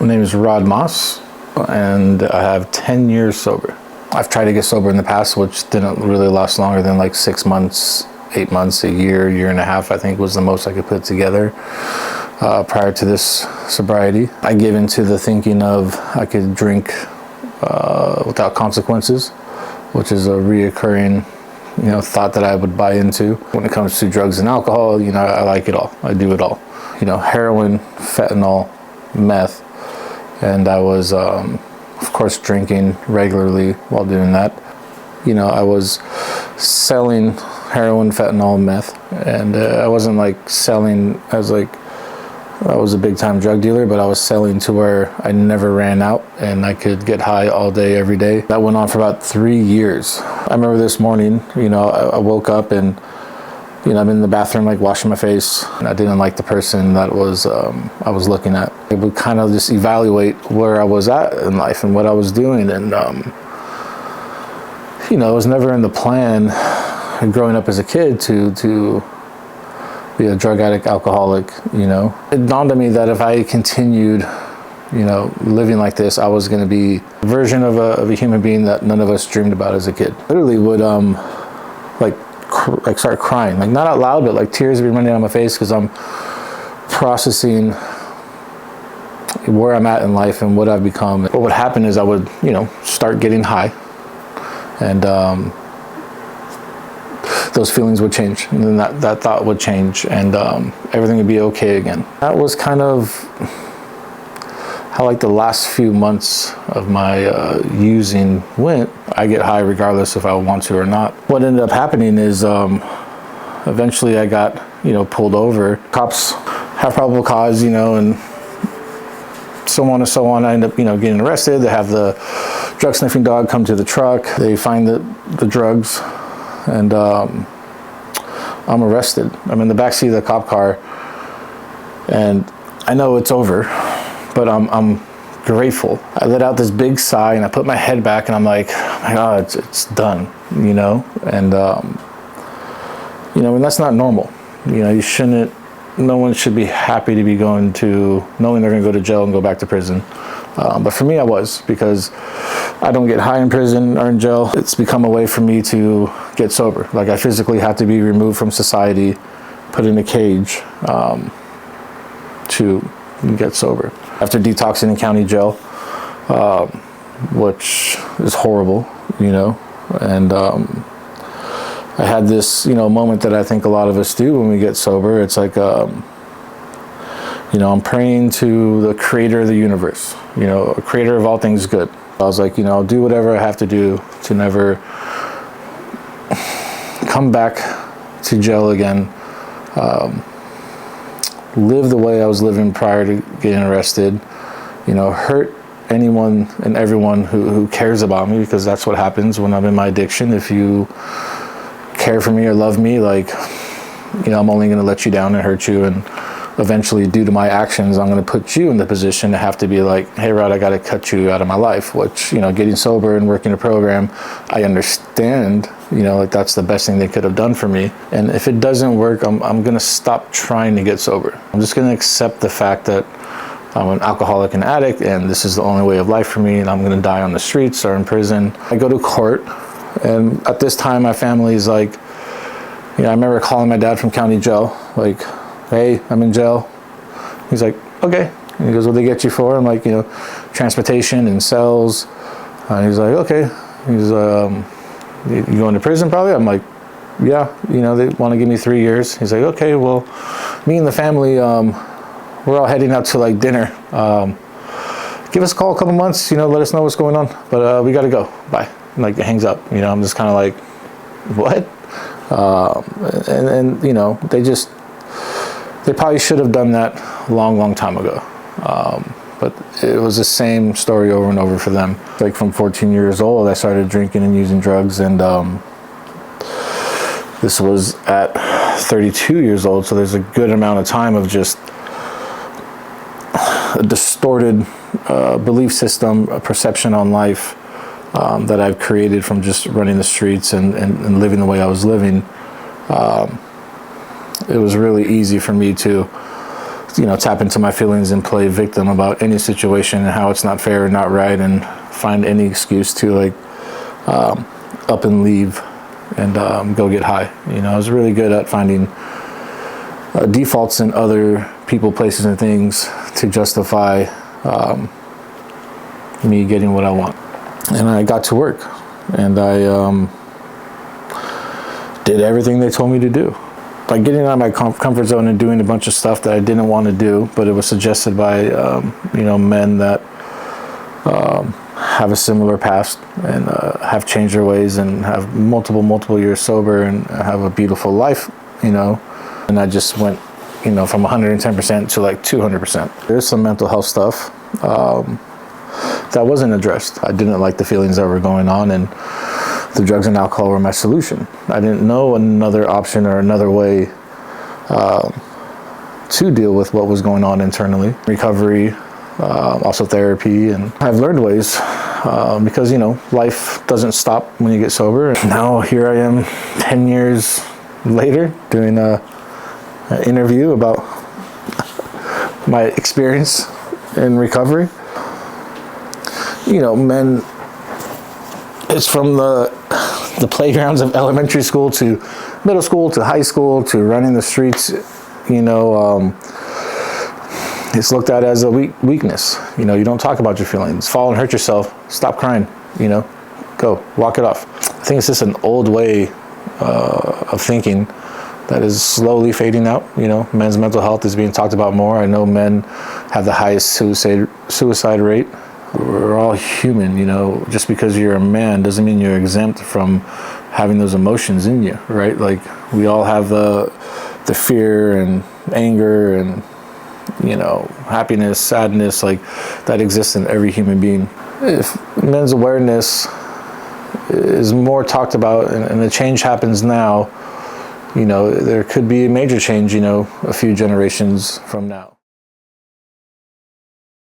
My name is Maas, and I have 10 years sober. I've tried to get sober in the past, which didn't really last longer than like 6 months, 8 months, a year and a half, I think was the most I could put together prior to this sobriety. I gave into the thinking of I could drink without consequences, which is a reoccurring thought that I would buy into. When it comes to drugs and alcohol, I like it all. I do it all. Heroin, fentanyl, meth, and I was, of course, drinking regularly while doing that. I was selling heroin, fentanyl, meth, and I wasn't like selling as like I was a big time drug dealer, but I was selling to where I never ran out and I could get high all day, every day. That went on for about 3 years. I remember this morning, I woke up and I'm in the bathroom, like washing my face, and I didn't like the person that was I was looking at. I would kind of just evaluate where I was at in life and what I was doing, and it was never in the plan growing up as a kid to be a drug addict, alcoholic. It dawned on me that if I continued living like this, I was going to be a version of a human being that none of us dreamed about as a kid. Literally would like start crying, like not out loud, but like tears would be running down my face because I'm processing where I'm at in life and what I've become. What would happen is I would start getting high, and those feelings would change, and then that thought would change, and everything would be okay again. That was kind of how like the last few months of my using went. I get high regardless if I want to or not. What ended up happening is eventually I got pulled over. Cops have probable cause, and so on and so on. I end up getting arrested. They have the drug sniffing dog come to the truck. They find the drugs, and I'm arrested. I'm in the backseat of the cop car, and I know it's over, but I'm grateful. I let out this big sigh and I put my head back and I'm like, oh my God, it's done, and and that's not normal. You shouldn't, no one should be happy to be knowing they're gonna go to jail and go back to prison. But for me, I was, because I don't get high in prison or in jail. It's become a way for me to get sober. Like I physically have to be removed from society, put in a cage to get sober. After detoxing in county jail, which is horrible, and I had this, moment that I think a lot of us do when we get sober. It's like, I'm praying to the creator of the universe, a creator of all things good. I was like, I'll do whatever I have to do to never come back to jail again, live the way I was living prior to getting arrested, hurt anyone and everyone who cares about me, because that's what happens when I'm in my addiction. If you care for me or love me, like, I'm only going to let you down and hurt you, and eventually, due to my actions, I'm going to put you in the position to have to be like, hey Rod, I got to cut you out of my life. Which, getting sober and working a program, I understand, like that's the best thing they could have done for me. And if it doesn't work, I'm going to stop trying to get sober. I'm just going to accept the fact that I'm an alcoholic and addict, and this is the only way of life for me, and I'm going to die on the streets or in prison. I go to court, and at this time, my family is like, I remember calling my dad from county jail, like, hey, I'm in jail. He's like, okay. And he goes, what do they get you for? I'm like, transportation and cells. He's like, okay. He's you going to prison probably? I'm like, yeah, they want to give me 3 years. He's like, okay, well, me and the family, we're all heading out to like dinner. Give us a call a couple months, let us know what's going on. But we got to go. Bye. And like it hangs up. I'm just kind of like, what? And they probably should have done that a long time ago. But it was the same story over and over for them. Like from 14 years old, I started drinking and using drugs, and this was at 32 years old. So there's a good amount of time of just a distorted belief system, a perception on life that I've created from just running the streets and living the way I was living. It was really easy for me to tap into my feelings and play victim about any situation and how it's not fair and not right, and find any excuse to like up and leave and go get high. I was really good at finding defaults in other people, places, and things to justify me getting what I want. And I got to work, and I did everything they told me to do. Like getting out of my comfort zone and doing a bunch of stuff that I didn't want to do, but it was suggested by men that have a similar past and have changed their ways and have multiple years sober and have a beautiful life, And I just went, from 110% to like 200%. There's some mental health stuff that wasn't addressed. I didn't like the feelings that were going on, and the drugs and alcohol were my solution. I didn't know another option or another way to deal with what was going on internally. Recovery, also therapy, and I've learned ways because, life doesn't stop when you get sober. And now here I am 10 years later doing an interview about my experience in recovery. Men, it's from the playgrounds of elementary school to middle school to high school to running the streets. It's looked at as a weakness. You don't talk about your feelings. Fall and hurt yourself. Stop crying. Go walk it off. I think it's just an old way of thinking that is slowly fading out. Men's mental health is being talked about more. I know men have the highest suicide rate. We're all human, just because you're a man doesn't mean you're exempt from having those emotions in you, right? Like we all have the fear and anger and, happiness, sadness, like that exists in every human being. If men's awareness is more talked about and the change happens now, there could be a major change, a few generations from now.